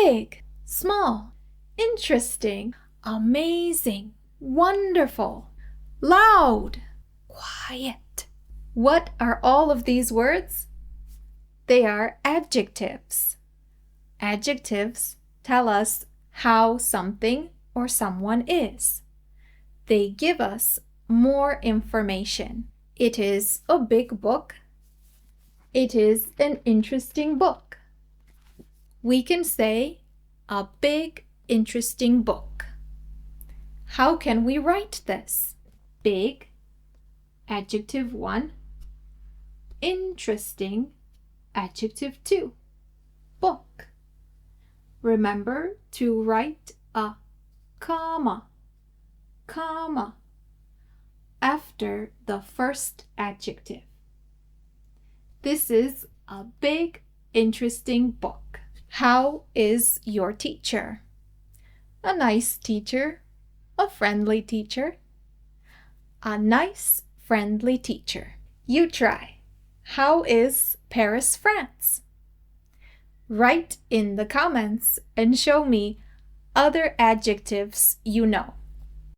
big, small, interesting, amazing, wonderful, loud, quiet. What are all of these words? They are adjectives. Adjectives tell us how something or someone is. They give us more information. It is a big book. It is an interesting book. We can say a big, interesting book. How can we write this? Big, adjective 1. Interesting, adjective 2. Book. Remember to write a comma after the first adjective. This is a big, interesting book. How is your teacher? A nice teacher, a friendly teacher. A nice, friendly teacher. You try. How is Paris, France? Write in the comments and show me other adjectives you know.